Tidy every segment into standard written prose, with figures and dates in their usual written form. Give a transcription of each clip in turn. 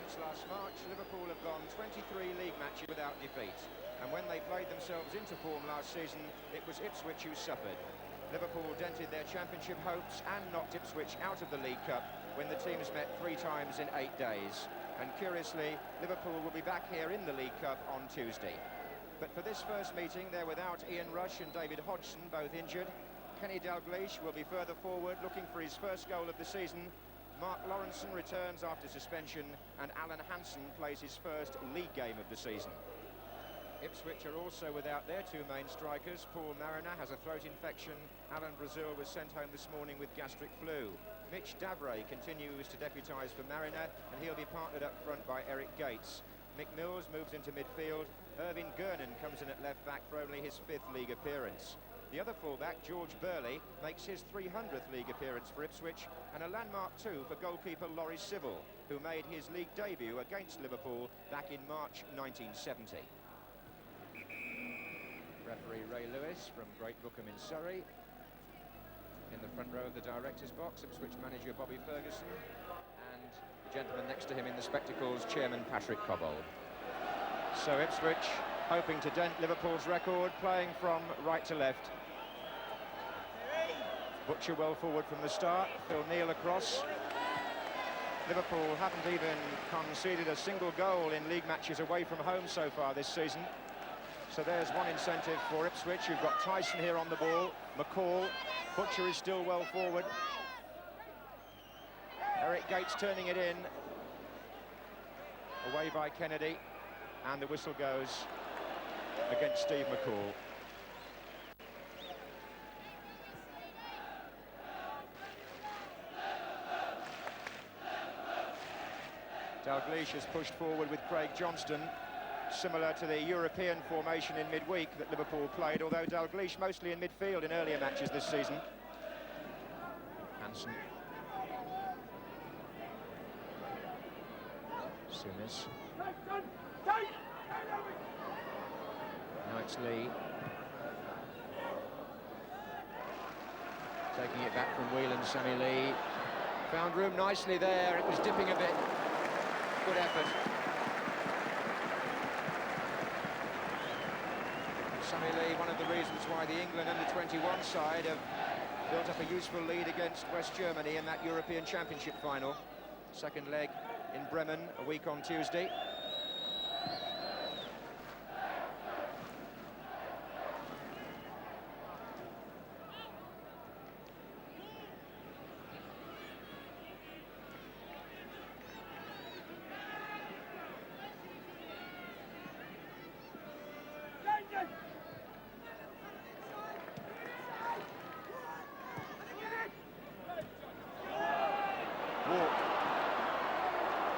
Since last March, Liverpool have gone 23 league matches without defeat. And when they played themselves into form last season, it was Ipswich who suffered. Liverpool dented their championship hopes and knocked Ipswich out of the League Cup when the teams met 3 times in 8 days. And curiously, Liverpool will be back here in the League Cup on Tuesday. But for this first meeting, they're without Ian Rush and David Hodgson, both injured. Kenny Dalglish will be further forward, looking for his first goal of the season. Mark Lawrenson returns after suspension, and Alan Hansen plays his first league game of the season. Ipswich are also without their 2 main strikers. Paul Mariner has a throat infection. Alan Brazil was sent home this morning with gastric flu. Mitch Davray continues to deputise for Mariner, and he'll be partnered up front by Eric Gates. Mick Mills moves into midfield. Irvin Gernon comes in at left back for only his 5th league appearance. The other fullback, George Burley, makes his 300th league appearance for Ipswich, and a landmark too for goalkeeper Laurie Civil, who made his league debut against Liverpool back in March 1970. Referee Ray Lewis from Great Bookham in Surrey. In the front row of the director's box, Ipswich manager Bobby Ferguson, and the gentleman next to him in the spectacles, Chairman Patrick Cobbold. So Ipswich hoping to dent Liverpool's record, playing from right to left. Butcher well forward from the start, Phil Neal across. Liverpool haven't even conceded a single goal in league matches away from home so far this season. So there's one incentive for Ipswich. You've got Tyson here on the ball, McCall, Butcher is still well forward. Eric Gates turning it in. Away by Kennedy, and the whistle goes against Steve McCall. Dalglish has pushed forward with Craig Johnston, similar to the European formation in midweek that Liverpool played, although Dalglish mostly in midfield in earlier matches this season. Hansen. Souness. Now it's Lee. Taking it back from Whelan, Sammy Lee. Found room nicely there, it was dipping a bit. Good effort. Sammy Lee, one of the reasons why the England under-21 side have built up a useful lead against West Germany in that European Championship final. Second leg in Bremen a week on Tuesday.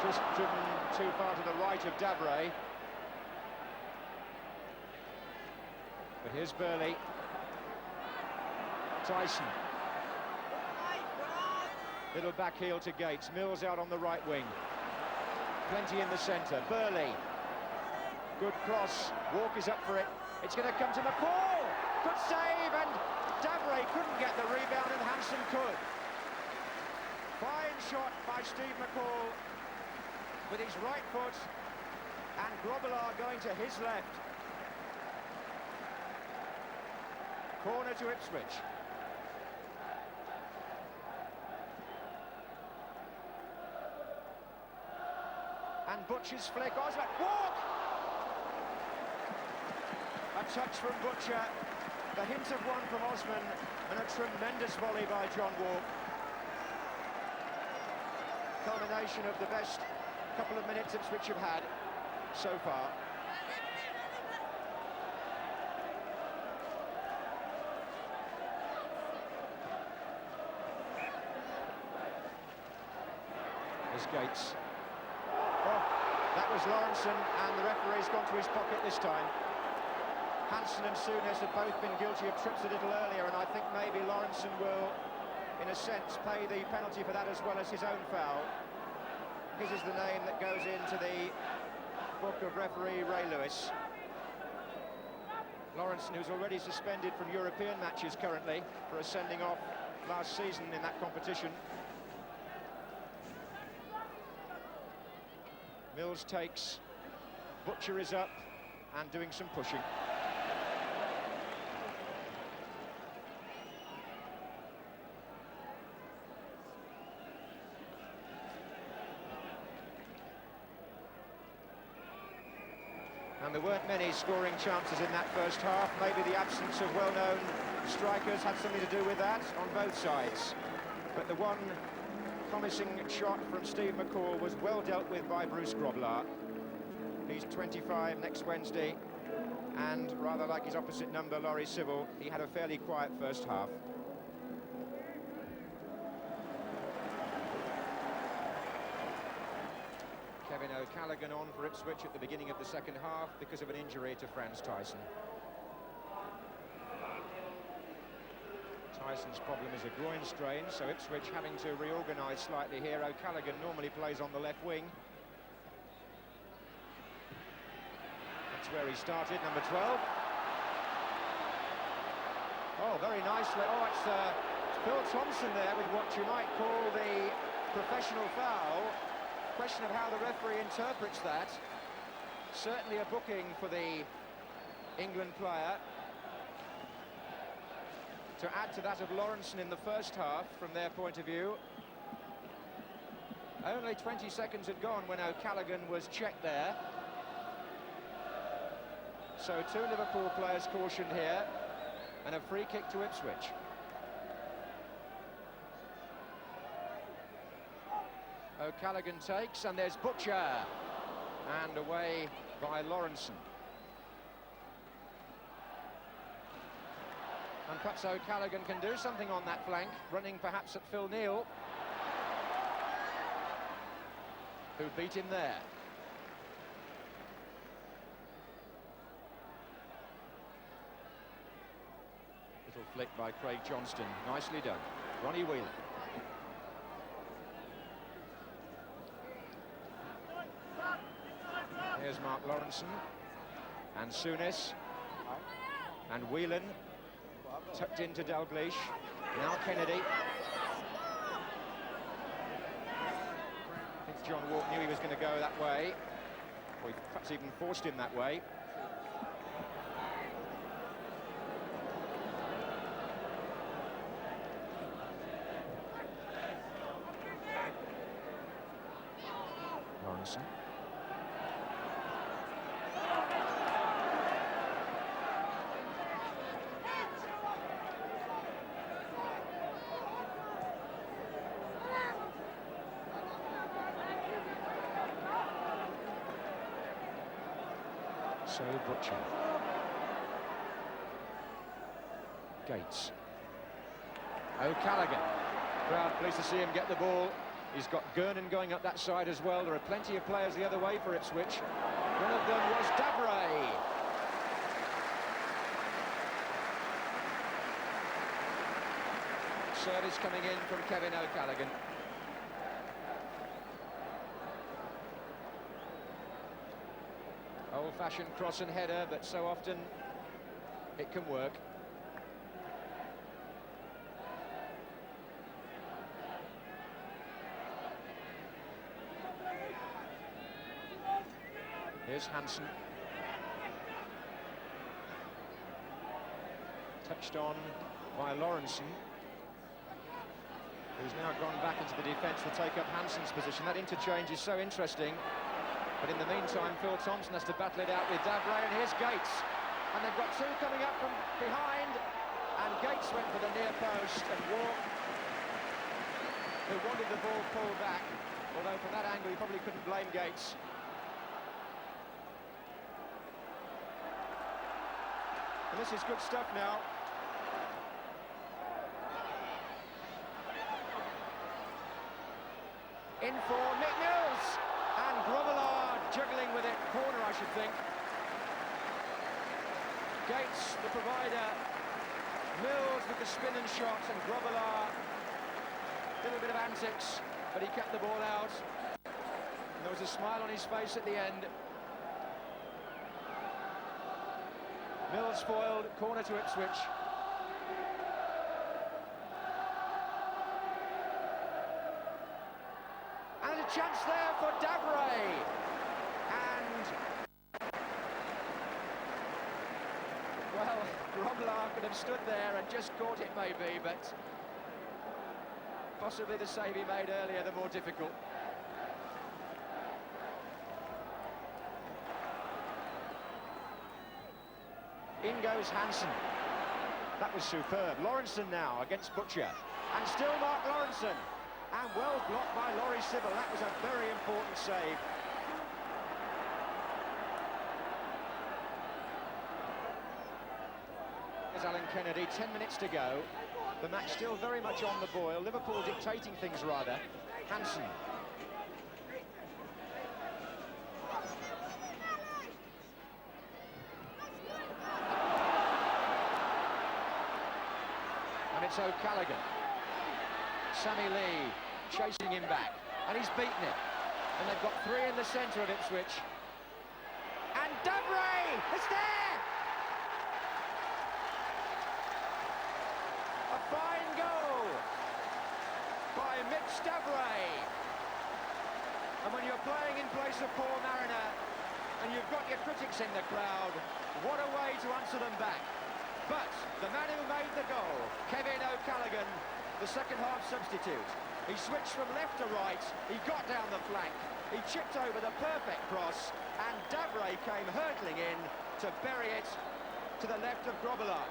Just driven too far to the right of Davray. But here's Burley. Tyson. Little back heel to Gates. Mills out on the right wing. Plenty in the centre. Burley. Good cross. Walk is up for it. It's going to come to McCall. Good save, and Davray couldn't get the rebound, and Hansen could. Fine shot by Steve McCall with his right foot, and Grobbelaar going to his left. Corner to Ipswich. And Butcher's flick. Osman, walk! A touch from Butcher, the hint of one from Osman, and a tremendous volley by John Walk. Culmination of the best couple of minutes Ipswich have had so far. There's Gates. Oh, that was Lawrenson, and the referee's gone to his pocket this time. Hansen and Souness have both been guilty of trips a little earlier, and I think maybe Lawrenson will, in a sense, pay the penalty for that as well as his own foul. His is the name that goes into the book of referee Ray Lewis. Lawrenson, who's already suspended from European matches currently for a sending off last season in that competition. Mills takes, Butcher is up and doing some pushing. And there weren't many scoring chances in that first half. Maybe the absence of well-known strikers had something to do with that on both sides. But the one promising shot from Steve McCall was well dealt with by Bruce Grobler. He's 25 next Wednesday, and rather like his opposite number, Laurie Civil, he had a fairly quiet first half. Kevin O'Callaghan on for Ipswich at the beginning of the second half because of an injury to Franz Tyson. Tyson's problem is a groin strain, so Ipswich having to reorganise slightly here. O'Callaghan normally plays on the left wing. That's where he started, number 12. Oh, very nicely. Oh, it's Phil Thompson there with what you might call the professional foul. Question of how the referee interprets that. Certainly a booking for the England player. To add to that of Lawrenson in the first half, from their point of view. Only 20 seconds had gone when O'Callaghan was checked there. So 2 Liverpool players cautioned here, and a free kick to Ipswich. O'Callaghan takes, and there's Butcher, and away by Lawrenson. And perhaps O'Callaghan can do something on that flank, running perhaps at Phil Neal, who beat him there. Little flick by Craig Johnston, nicely done. Ronnie Whelan. Here's Mark Lawrenson, and Souness, and Whelan. Tucked into Dalglish, now Kennedy. I think John Walk knew he was going to go that way, or he perhaps even forced him that way. Lawrenson. So Butcher. Gates. O'Callaghan. Crowd pleased to see him get the ball. He's got Gernon going up that side as well. There are plenty of players the other way for Ipswich. One of them was Davray. Service coming in from Kevin O'Callaghan. Old-fashioned cross and header, but so often it can work. Here's Hansen. Touched on by Lawrenson, who's now gone back into the defence to take up Hansen's position. That interchange is so interesting. But in the meantime, Phil Thompson has to battle it out with Davray, and here's Gates. And they've got 2 coming up from behind, and Gates went for the near post, and Walk, who wanted the ball pulled back, although from that angle he probably couldn't blame Gates. And this is good stuff now. In for Nick Mills, and Grobbelaar juggling with it, corner I should think. Gates, the provider, Mills with the spin and shot, and Grobbelaar, a little bit of antics, but he kept the ball out. And there was a smile on his face at the end. Mills foiled, corner to Ipswich. And a chance there for Davray. Grobbelaar could have stood there and just caught it maybe, but possibly the save he made earlier, the more difficult. In goes Hansen. That was superb. Lawrenson now against Butcher. And still Mark Lawrenson. And well blocked by Laurie Sybil. That was a very important save. There's Alan Kennedy, 10 minutes to go. The match still very much on the boil. Liverpool dictating things rather. Hansen. And it's O'Callaghan. Sammy Lee chasing him back. And he's beaten it. And they've got three in the centre of Ipswich. And Davray! It's there! A fine goal by Mitch Davray. And when you're playing in place of Paul Mariner and you've got your critics in the crowd, what a way to answer them back. But the man who made the goal, Kevin O'Callaghan, the second half substitute, he switched from left to right, he got down the flank, he chipped over the perfect cross, and Davray came hurtling in to bury it to the left of Grobbelaar.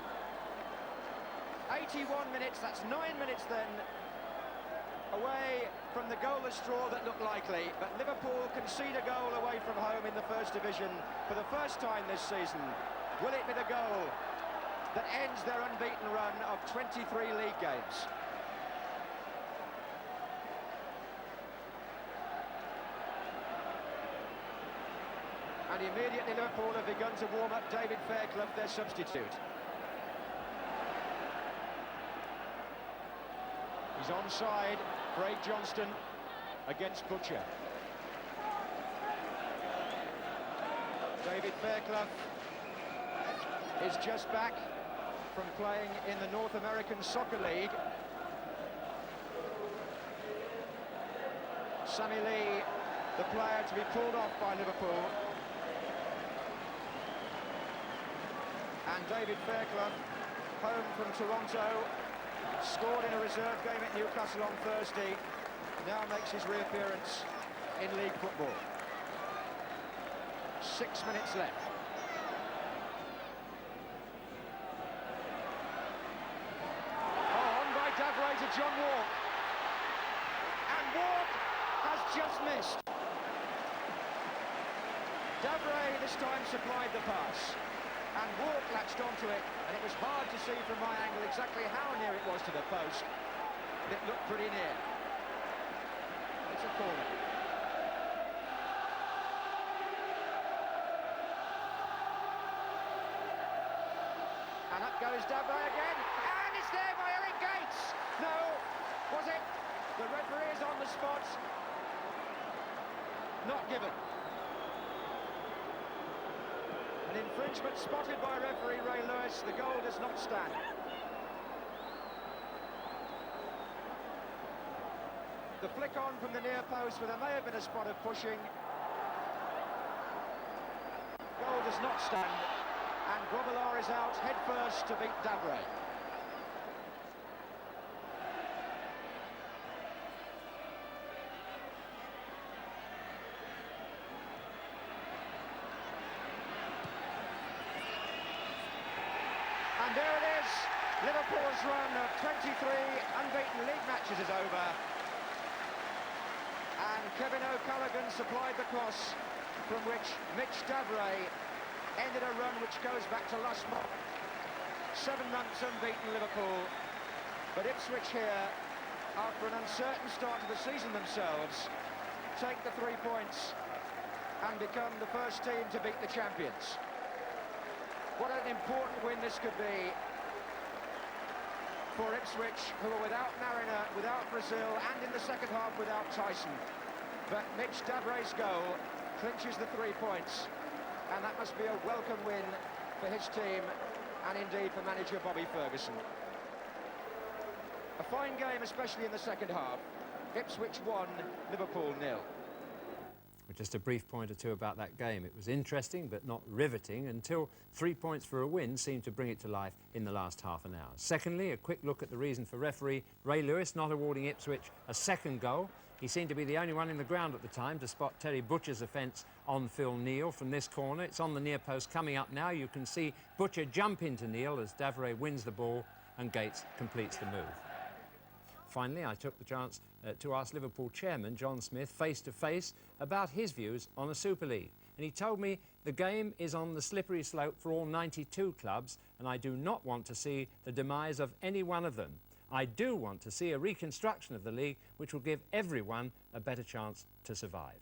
81 minutes, that's 9 minutes then, away from the goalless draw that looked likely, but Liverpool concede a goal away from home in the First Division for the first time this season. Will it be the goal that ends their unbeaten run of 23 league games? And immediately Liverpool have begun to warm up David Fairclough, their substitute. He's onside, Craig Johnston against Butcher. David Fairclough is just back from playing in the North American Soccer League. Sammy Lee, the player to be pulled off by Liverpool. And David Fairclough, home from Toronto, scored in a reserve game at Newcastle on Thursday, now makes his reappearance in league football. 6 minutes left. On by Davray to John Walk. And Walk has just missed. Davray this time supplied the pass. And Walk latched onto it, and it was hard to see from my angle exactly how near it was to the post. It looked pretty near. It's a corner. And up goes Davray again, and it's there by Eric Gates! No, was it? The referee is on the spot. Not given. An infringement spotted by referee Ray Lewis. The goal does not stand. The flick on from the near post, where there may have been a spot of pushing. Goal does not stand, and Grobbelaar is out head first to beat Davray. And there it is, Liverpool's run of 23 unbeaten league matches is over. And Kevin O'Callaghan supplied the cross, from which Mitch Davray ended a run which goes back to last month. 7 months unbeaten Liverpool. But Ipswich here, after an uncertain start to the season themselves, take the 3 points and become the first team to beat the champions. What an important win this could be for Ipswich, who are without Mariner, without Brazil, and in the second half without Tyson. But Mitch Davray's goal clinches the 3 points, and that must be a welcome win for his team, and indeed for manager Bobby Ferguson. A fine game, especially in the second half. Ipswich 1, Liverpool 0. Just a brief point or two about that game. It was interesting but not riveting until 3 points for a win seemed to bring it to life in the last half an hour. Secondly, a quick look at the reason for referee Ray Lewis not awarding Ipswich a second goal. He seemed to be the only one in the ground at the time to spot Terry Butcher's offence on Phil Neal from this corner. It's on the near post coming up now. You can see Butcher jump into Neal as Davray wins the ball and Gates completes the move. Finally, I took the chance to ask Liverpool chairman John Smith face to face about his views on a Super League. And he told me the game is on the slippery slope for all 92 clubs, and I do not want to see the demise of any one of them. I do want to see a reconstruction of the league which will give everyone a better chance to survive.